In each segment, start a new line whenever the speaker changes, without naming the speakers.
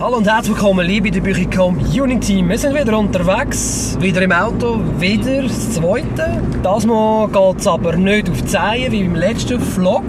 Hallo und herzlich willkommen, liebe der Community. Wir sind wieder unterwegs, wieder im Auto, wieder das zweite. Das Mal geht es aber nicht auf Zehen wie beim letzten Vlog.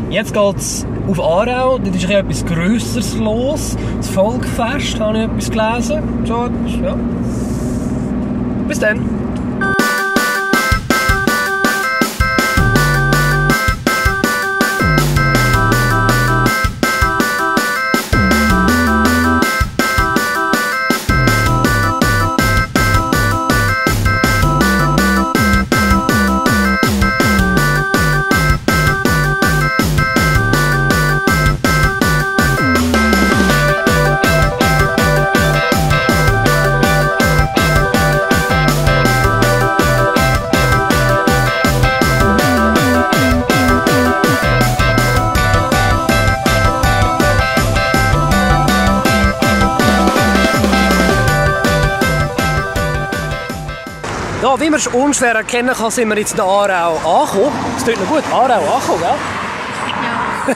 Jetzt geht es auf Aarau, dort ist etwas Grösseres los. Das Volkfest, habe ich etwas gelesen. So etwas, ja. Bis dann. Ja, wie man es unschwer erkennen kann, sind wir jetzt in Aarau angekommen. Das tut noch gut, Aarau angekommen, gell?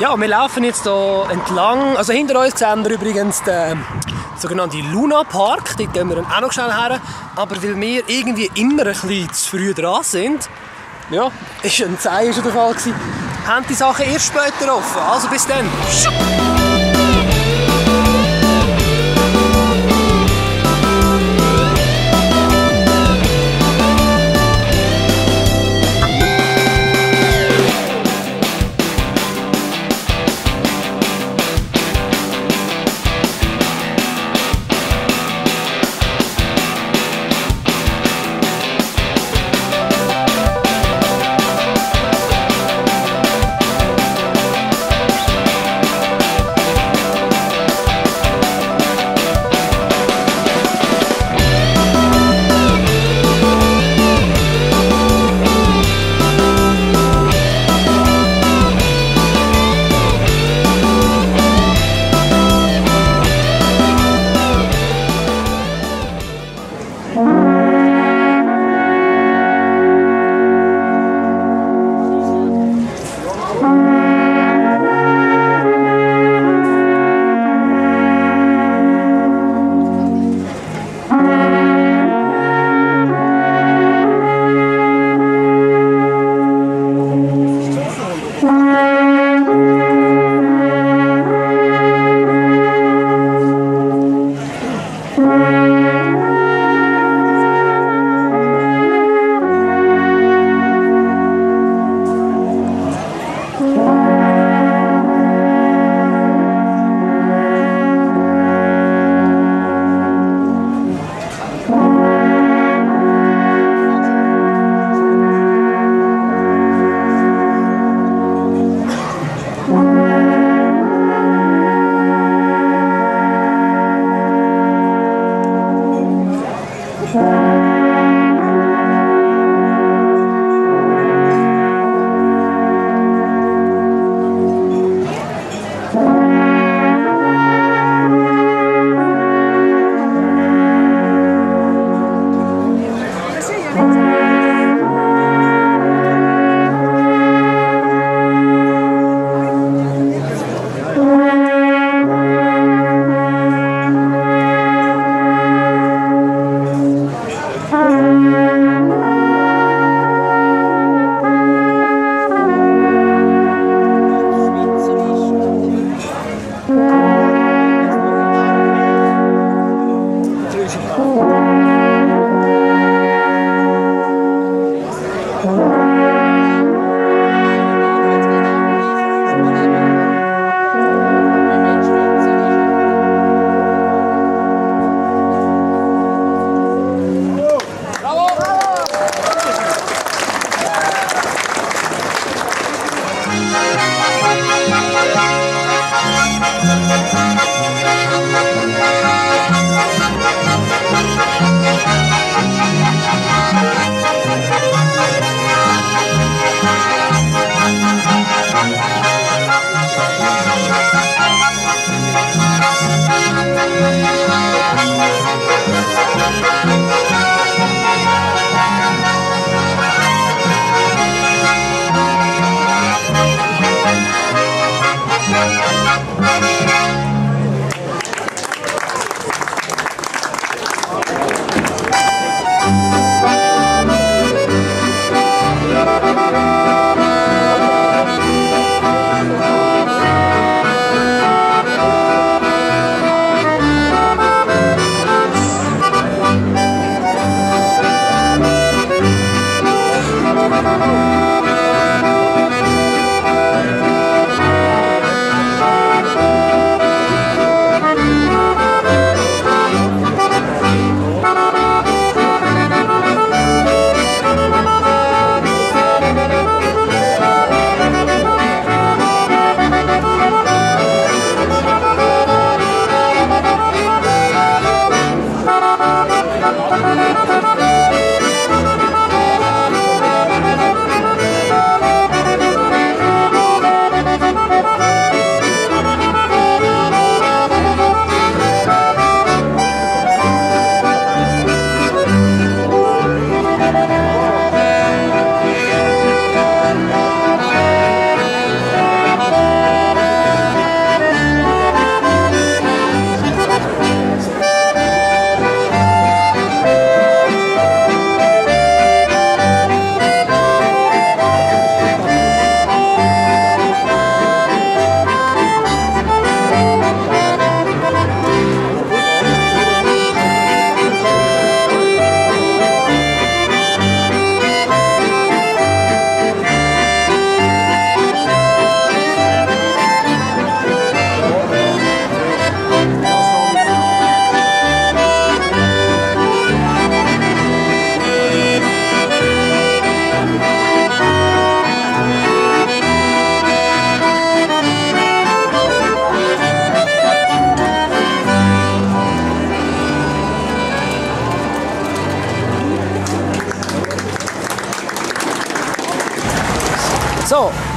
Ja. Ja, wir laufen jetzt hier entlang. Also hinter uns sehen wir übrigens den sogenannten Luna Park. Dort gehen wir dann auch noch schnell her. Aber weil wir irgendwie immer ein bisschen zu früh dran sind, ja, ist ein Zeichen schon der Fall gewesen, haben die Sachen erst später offen. Also bis dann.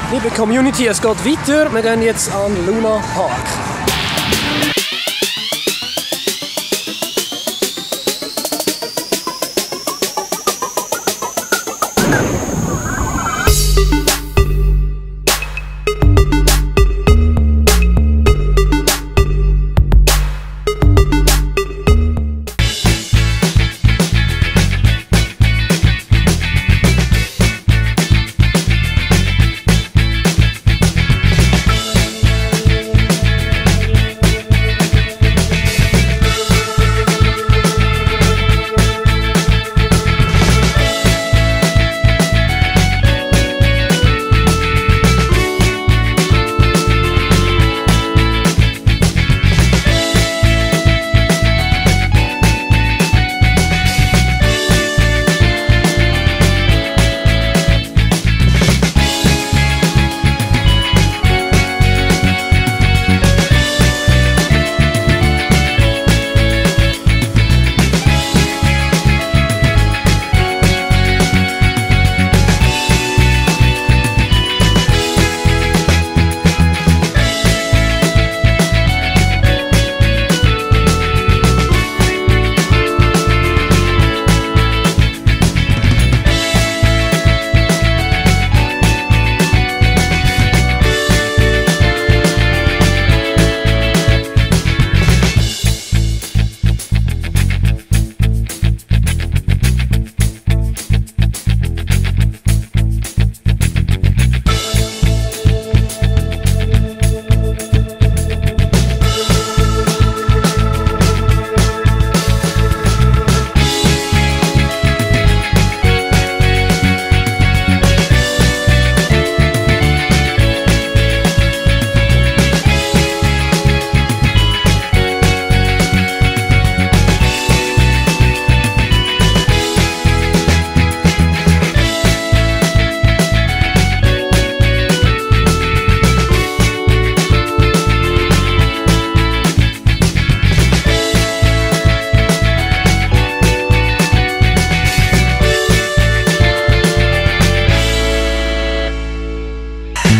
Liebe Community, es geht weiter. Wir gehen jetzt an Luna Park.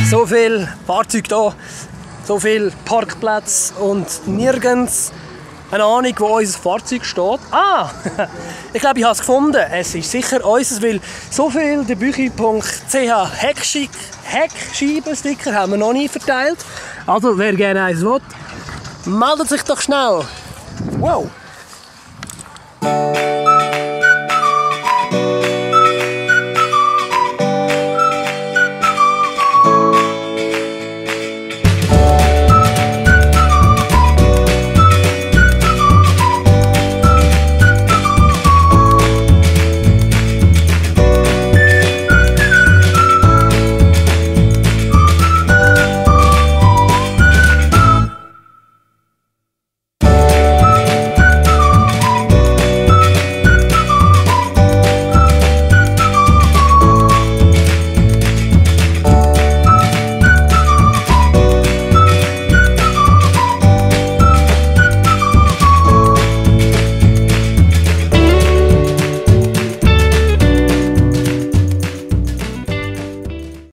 So viel Fahrzeuge da, so viel Parkplätze und nirgends eine Ahnung, wo unser Fahrzeug steht. Ah, ich glaube, ich habe es gefunden. Es ist sicher unseres, weil so viel der Büchi.ch Heckscheibensticker haben wir noch nie verteilt. Also, wer gerne eins will, meldet sich doch schnell. Wow!